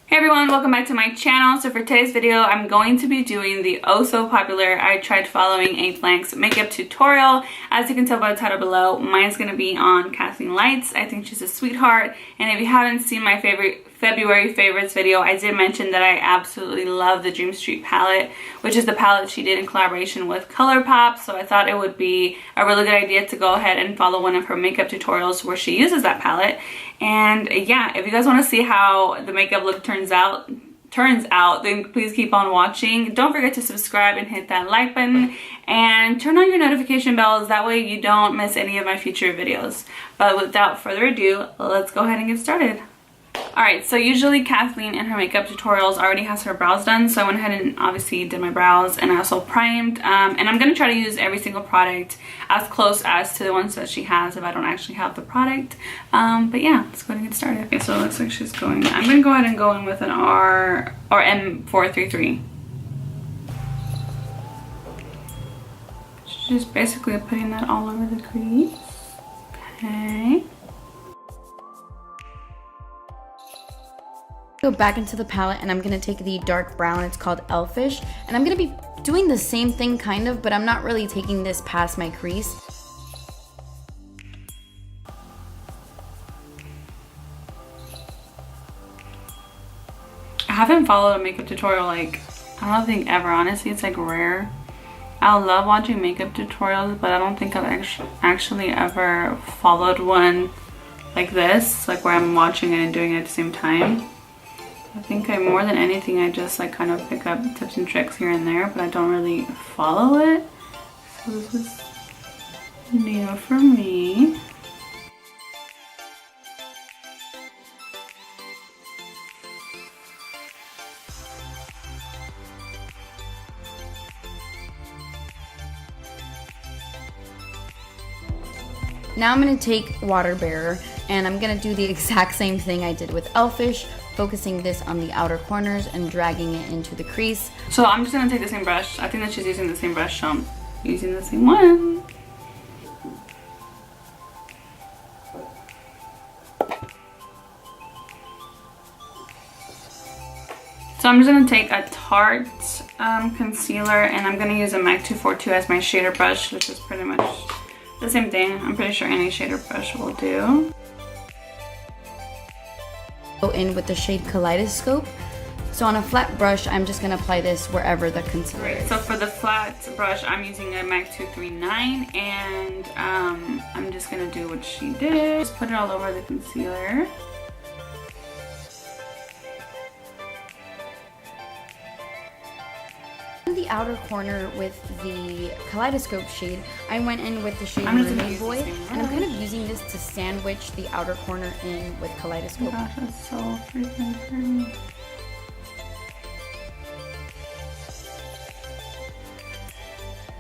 Hey everyone, welcome back to my channel. So for today's video, I'm going to be doing the oh so popular I tried following a blanks makeup tutorial. As you can tell by the title below, mine's going to be on Kathleenlights. I think she's a sweetheart. And if you haven't seen my favorite February favorites video, I did mention that I absolutely love the Dream Street palette, which is the palette she did in collaboration with ColourPop. So I thought it would be a really good idea to go ahead and follow one of her makeup tutorials where she uses that palette. And yeah, if you guys want to see how the makeup look turns out, then please keep on watching. Don't forget to subscribe and hit that like button and turn on your notification bells. That way you don't miss any of my future videos. But without further ado, let's go ahead and get started. Alright, so usually Kathleen in her makeup tutorials already has her brows done, so I went ahead and obviously did my brows, and I also primed, and I'm going to try to use every single product as close as to the ones that she has if I don't actually have the product. But yeah, let's go ahead and get started. Okay, so it looks like she's going, I'm going to go ahead and go in with an R or M433. She's just basically putting that all over the crease. Okay. Go back into the palette and I'm going to take the dark brown. It's called Elfish, and I'm going to be doing the same thing kind of, but I'm not really taking this past my crease. I haven't followed a makeup tutorial like, I don't think ever, honestly. It's like rare. I love watching makeup tutorials, but I don't think I've actually ever followed one like this, like where I'm watching it and doing it at the same time. I think more than anything, I just like kind of pick up tips and tricks here and there, but I don't really follow it. So this is new for me. Now I'm going to take Water Bearer and I'm going to do the exact same thing I did with Elfish, focusing this on the outer corners and dragging it into the crease. So I'm just going to take the same brush. I think that she's using the same brush, so I'm using the same one. So I'm just going to take a Tarte concealer, and I'm going to use a MAC 242 as my shader brush, which is pretty much the same thing. I'm pretty sure any shader brush will do. Go in with the shade Kaleidoscope. So on a flat brush, I'm just going to apply this wherever the concealer is. So for the flat brush, I'm using a MAC 239, and I'm just going to do what she did. Just put it all over the concealer. In the outer corner with the Kaleidoscope shade, I went in with the shade Mermaid Boy, and I'm kind of using this to sandwich the outer corner in with Kaleidoscope. Oh gosh, that's so freaking pretty.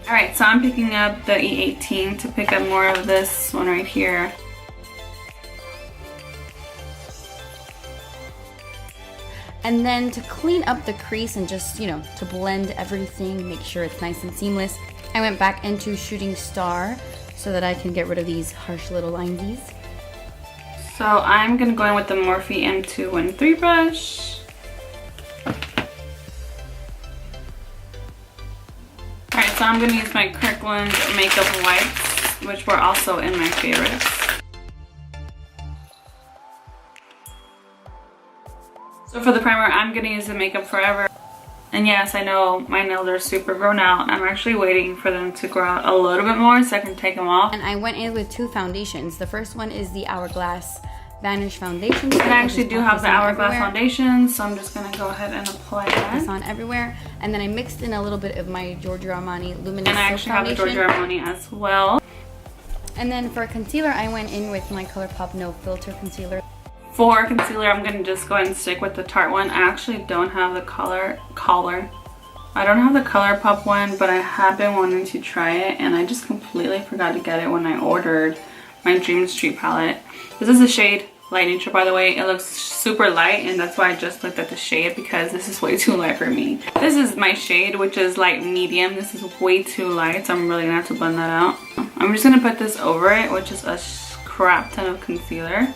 Alright, so I'm picking up the E18 to pick up more of this one right here. And then to clean up the crease and just, you know, to blend everything, make sure it's nice and seamless, I went back into Shooting Star so that I can get rid of these harsh little linesies. So I'm going to go in with the Morphe M213 brush. Alright, so I'm going to use my Kirkland makeup wipes, which were also in my favorites. So for the primer, I'm going to use the Makeup Forever. And yes, I know my nails are super grown out. I'm actually waiting for them to grow out a little bit more so I can take them off. And I went in with two foundations. The first one is the Hourglass Vanish Foundation. And I actually do have the Hourglass foundation, so I'm just going to go ahead and apply that. This on everywhere. And then I mixed in a little bit of my Giorgio Armani Luminous And I actually have the Giorgio Armani as well. And then for concealer, I went in with my ColourPop No Filter concealer. For concealer, I'm going to just go ahead and stick with the Tarte one. I actually don't have the I don't have the ColourPop one, but I have been wanting to try it, and I just completely forgot to get it when I ordered my Dream Street palette. This is the shade Light Neutral, by the way. It looks super light, and that's why I just looked at the shade, because this is way too light for me. This is my shade, which is light medium. This is way too light, so I'm really gonna have to blend that out. I'm just gonna put this over it, which is a crap ton of concealer.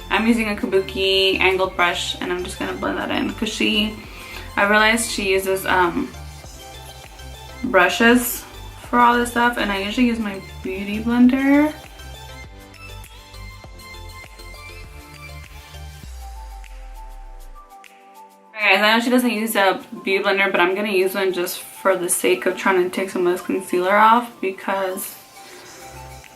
I'm using a kabuki angled brush, and I'm just gonna blend that in because I realized she uses brushes for all this stuff, and I usually use my beauty blender. Alright guys, I know she doesn't use a beauty blender, but I'm gonna use one just for the sake of trying to take some of this concealer off, because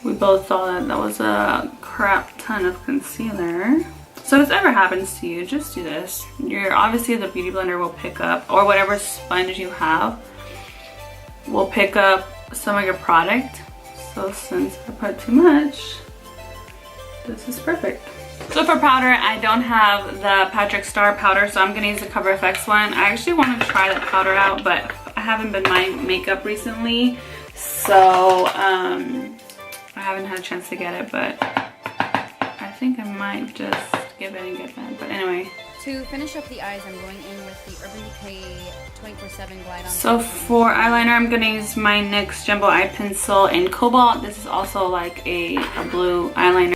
we both thought that was a crap ton of concealer. So if this ever happens to you, just do this. Obviously the beauty blender will pick up, or whatever sponge you have will pick up some of your product. So since I put too much, this is perfect. So for powder, I don't have the Patrick Star powder, so I'm gonna use the Cover FX one. I actually want to try that powder out, but I haven't been buying makeup recently, so I haven't had a chance to get it, but I think I might just give it and get that. But anyway. To finish up the eyes, I'm going in with the Urban Decay 24/7 Glide On. So for eyeliner, I'm going to use my NYX Jumbo Eye Pencil in Cobalt. This is also like a blue eyeliner.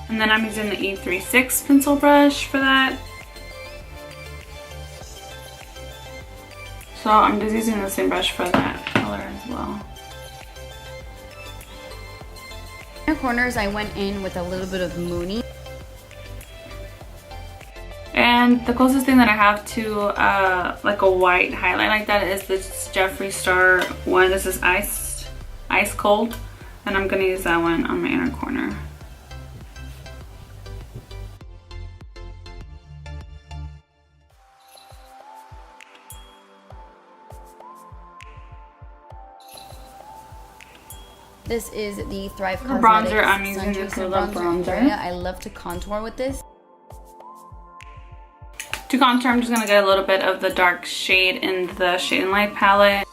And then I'm using the E36 pencil brush for that. So I'm just using the same brush for that color as well. Inner corners, I went in with a little bit of Moony. And the closest thing that I have to like a white highlight like that is this Jeffree Star one. This is Ice Cold, and I'm gonna use that one on my inner corner. This is the Thrive For Cosmetics bronzer, I'm using the Curl bronzer. I love to contour with this. To contour, I'm just gonna get a little bit of the dark shade in the Shade and Light palette.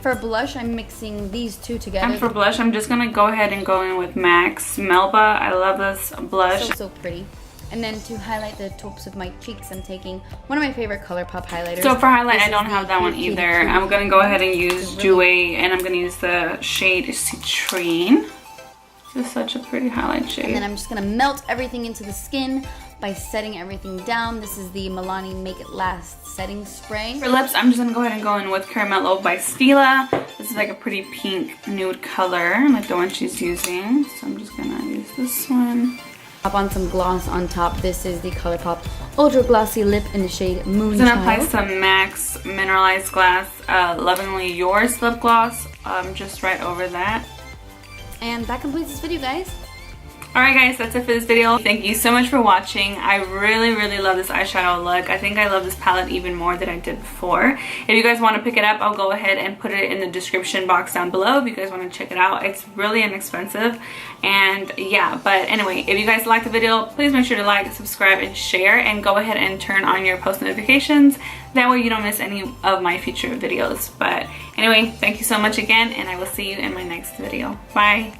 For blush, I'm mixing these two together. And for blush, I'm just gonna go ahead and go in with MAC's Melba. I love this blush. So pretty. And then to highlight the tops of my cheeks, I'm taking one of my favorite ColourPop highlighters. So for highlight, I don't have that one either. I'm going to go ahead and use Jouer, and I'm going to use the shade Citrine. This is such a pretty highlight shade. And then I'm just going to melt everything into the skin by setting everything down. This is the Milani Make It Last setting spray. For lips, I'm just going to go ahead and go in with Caramello by Stila. This is like a pretty pink nude color, like the one she's using. So I'm just going to use this one. Pop on some gloss on top. This is the ColourPop Ultra Glossy Lip in the shade Moonchild. I'm gonna apply some MAC's Mineralized Glass Lovingly Yours lip gloss just right over that. And that completes this video, guys. Alright guys, that's it for this video. Thank you so much for watching. I really love this eyeshadow look. I think I love this palette even more than I did before. If you guys want to pick it up, I'll go ahead and put it in the description box down below if you guys want to check it out. It's really inexpensive, and yeah, but anyway, if you guys liked the video, please make sure to like, subscribe, and share, and go ahead and turn on your post notifications. That way you don't miss any of my future videos. But anyway, thank you so much again, and I will see you in my next video. Bye!